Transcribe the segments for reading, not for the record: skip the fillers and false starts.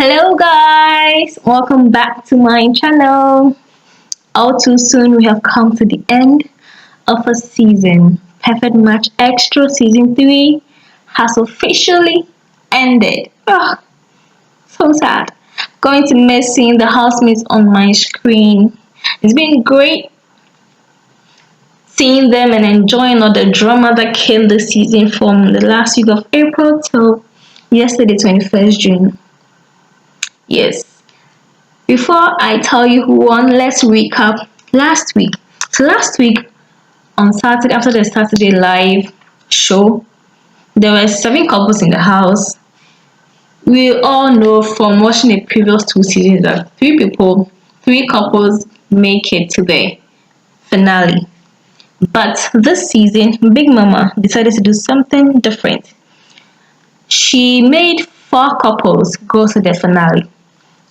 Hello guys, welcome back to my channel. All too soon we have come to the end of a season. Perfect Match Extra Season 3 has officially ended. So sad. Going to miss seeing the housemates on my screen. It's been great seeing them and enjoying all the drama that came this season from the last week of April till yesterday, 21st June. Yes. Before I tell you who won, let's recap last week. So last week on Saturday, after the Saturday live show, there were 7 couples in the house. We all know from watching the previous 2 seasons that 3 couples make it to the finale. But this season, Big Mama decided to do something different. She made 4 couples go to the finale.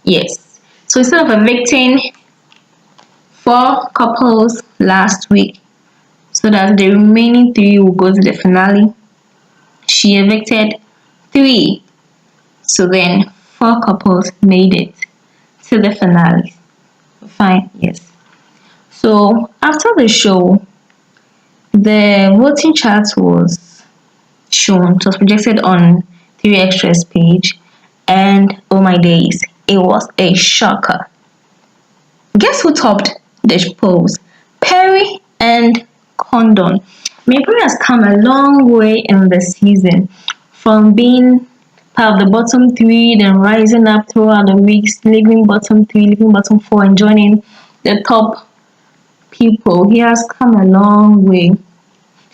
Yes. So instead of evicting 4 couples last week so that the remaining 3 will go to the finale, she evicted 3. So then 4 couples made it to the finale. Fine, yes. So after the show, the voting chart was shown. It was projected on 3 Extras page, and oh my days, it was a shocker. Guess who topped the polls? Perry and Condon. Perry has come a long way in the season, from being part of the bottom 3, then rising up throughout the weeks, leaving bottom 3, leaving bottom 4, and joining the top people. He has come a long way.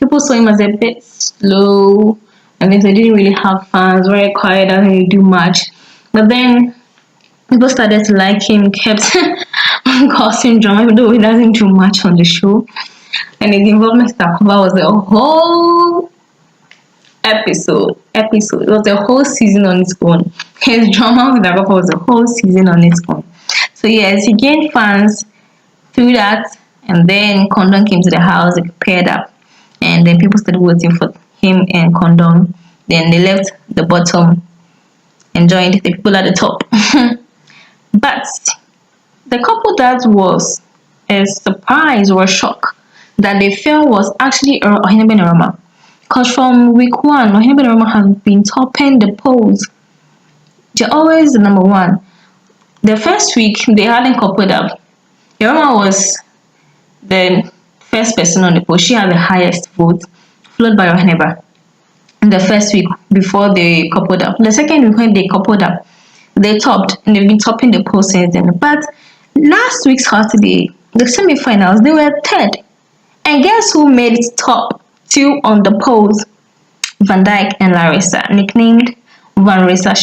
People saw him as a bit slow, and then they didn't really have fans, very quiet, doesn't really do much. But then people started to like him, kept causing drama, even though he doesn't do much on the show. And his involvement with Takuba was a whole episode. It was a whole season on its own. His drama with Takuba was a whole season on its own. So yes, he gained fans through that, and then Condon came to the house, they paired up, and then people started voting for him and Condon. Then they left the bottom and joined the people at the top. But the couple that was a surprise or a shock that they felt was actually Oheneba and Ewurama. Because from week 1, Oheneba and Ewurama have been topping the polls. They're always the number 1. The first week, they hadn't coupled up. Ewurama was the first person on the poll. She had the highest vote, followed by Oheneba in the first week before they coupled up. The second week, when they coupled up, they topped, and they've been topping the poll since then. But last week's Saturday, the semi-finals, they were third. And guess who made it top 2 on the polls? Van Dyke and Larissa, nicknamed Van Rissa.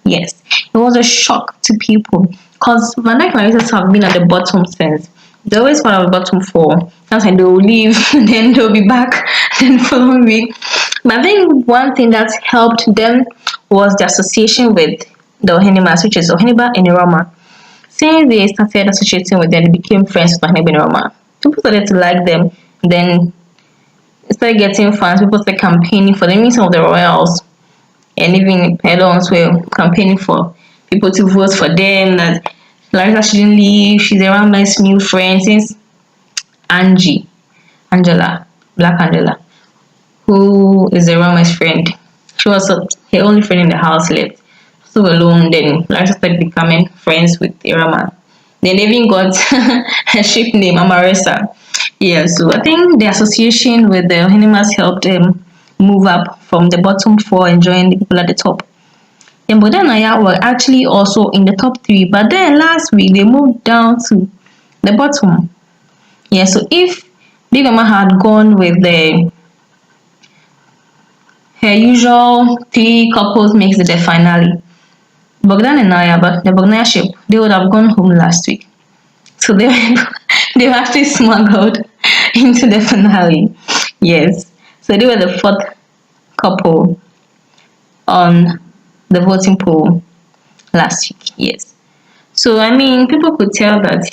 Yes, it was a shock to people because Van Dyke and Larissa have been at the bottom since. They always part of the bottom 4. Sometimes they will leave, then they'll be back the following week. But I think one thing that helped them was the association with the Ohenebas, which is Oheneba and Ewurama. Since they started associating with them, they became friends with Oheneba and Ewurama. People started to like them, then started getting fans. People started campaigning for them, even some of the royals, and even Pedons were campaigning for people to vote for them, that Larissa shouldn't leave, she's Ewurama's new friend. Since Angela, Black Angela, who is Ewurama's friend, she was her only friend in the house left, so alone. Then Larissa started becoming friends with Ewurama. Then they even got a ship name, Amaressa. Yeah, so I think the association with the Ohenebas helped them move up from the bottom 4 and join the people at the top. And Boda and Aya were actually also in the top 3, but then last week they moved down to the bottom. Yeah, so if Big Mama had gone with her usual 3 couples makes it the finale, Bogdan and Naya, but the Bogdan ship, they would have gone home last week. So they were actually smuggled into the finale. Yes. So they were the 4th couple on the voting poll last week. Yes. So I mean, people could tell that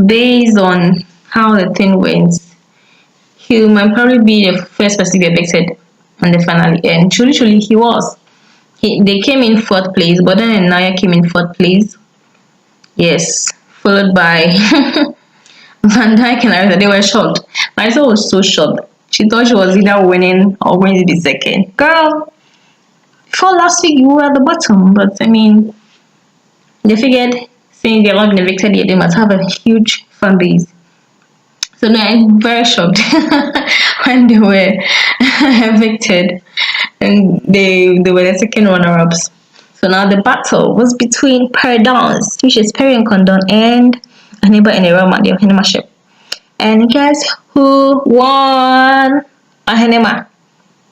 based on how the thing went, he might probably be the first person to be evicted on the finale, and truly he was. They came in fourth place, but then Naya came in fourth place. Yes, followed by Van Dyke and Arisa. They were shocked. Arisa was so shocked. She thought she was either winning or going to be second. Girl, before last week you were at the bottom, but I mean, they figured since they're not been evicted yet, they must have a huge fan base. So now I'm very shocked when they were evicted and they were the second runner-ups. So now the battle was between Paradise, which is Perry and Condon, and Oheneba and Ewurama, the Ohenema ship. And guess who won? Oheneba.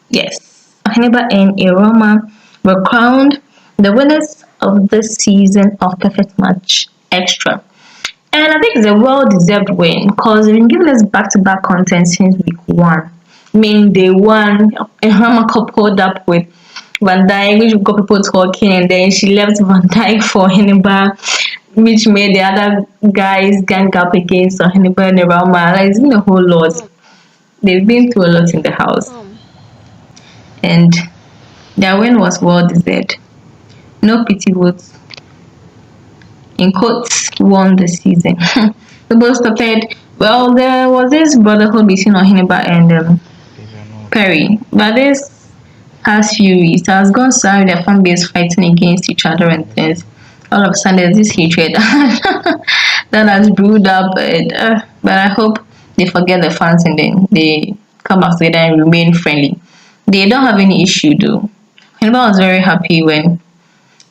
Yes, Oheneba and Ewurama were crowned the winners of this season of Perfect Match Extra. And I think it's a well-deserved win because they've been giving us back-to-back content since week one. I mean, day one, Ewurama coupled up with Van Dyke, which got people talking, and then she left Van Dyke for Oheneba, which made the other guys gang up against Oheneba and Ewurama. Like, it's been a whole lot. They've been through a lot in the house. And their win was well-deserved. No pity votes. In quotes, won the season. The both started, well, there was this brotherhood between Oheneba and Perry, but this past few weeks has gone south, their fan base fighting against each other and things. All of a sudden, there's this hatred that has brewed up, but I hope they forget the fans and then they come back together and remain friendly. They don't have any issue though. Oheneba was very happy when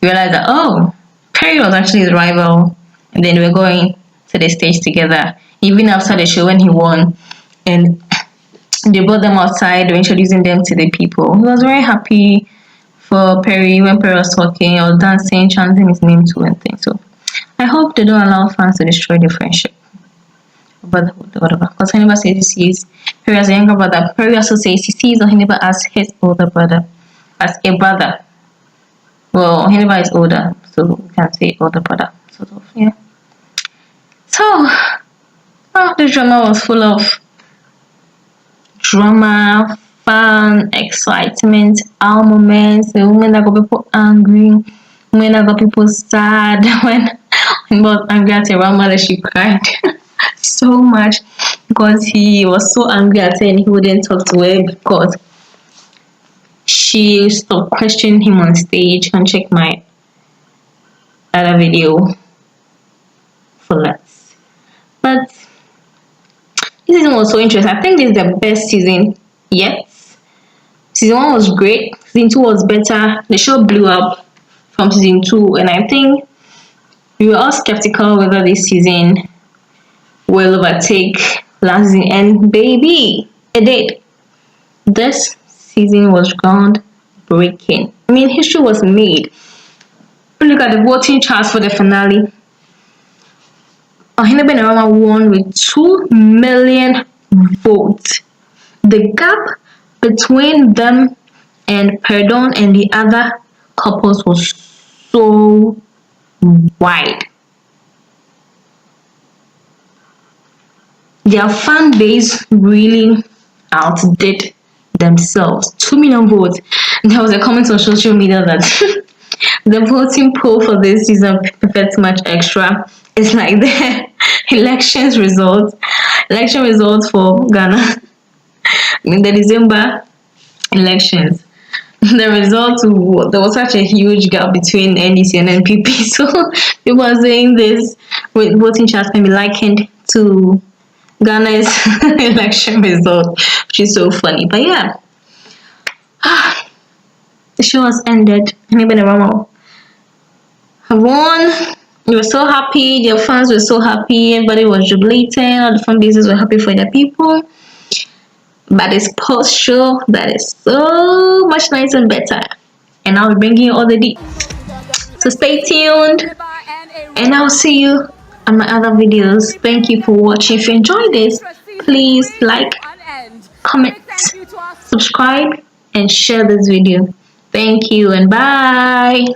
he realized that, oh, Perry was actually his rival, and then we were going to the stage together. Even after the show when he won, and they brought them outside, they were introducing them to the people. He was very happy for Perry when Perry was talking or dancing, chanting his name too and things. So I hope they don't allow fans to destroy the friendship. Brotherhood, whatever. Because Oheneba says he sees Perry as a younger brother. Perry also says he sees Oheneba as his older brother, as a brother. Well, Oheneba is older, so we can say older brother, sort of, yeah. So, the drama was full of drama, fun, excitement, our moments, the women that got people angry, women that got people sad. When Oheneba was angry at Ewurama, that she cried so much because he was so angry at her and he wouldn't talk to her because she stopped questioning him on stage. You can check my other video for that. But this season was so interesting. I think this is the best season yet. Season 1 was great. Season 2 was better. The show blew up from season 2, and I think we were all skeptical whether this season will overtake last season, and baby, it did. This season was groundbreaking. I mean, history was made. Look at the voting charts for the finale. Oheneba and Ewurama won with 2 million votes. The gap between them and Perdon and the other couples was so wide. Their fan base really outdid themselves. 2 million votes. There was a comment on social media that the voting poll for this season Perfect Match Extra is like the election results for Ghana in the December elections. The results, there was such a huge gap between NDC and NPP, so people are saying this with voting charts can be likened to Ghana's election result, which is so funny. But yeah, the show has ended. Oheneba and Ewurama have won. They were so happy. Their fans were so happy. Everybody was jubilating. All the fan bases were happy for their people. But this post show that is so much nicer and better. And I'll be bringing you all the deets. So stay tuned. And I'll see you on my other videos. Thank you for watching. If you enjoyed this, please like, comment, subscribe, and share this video. Thank you and bye.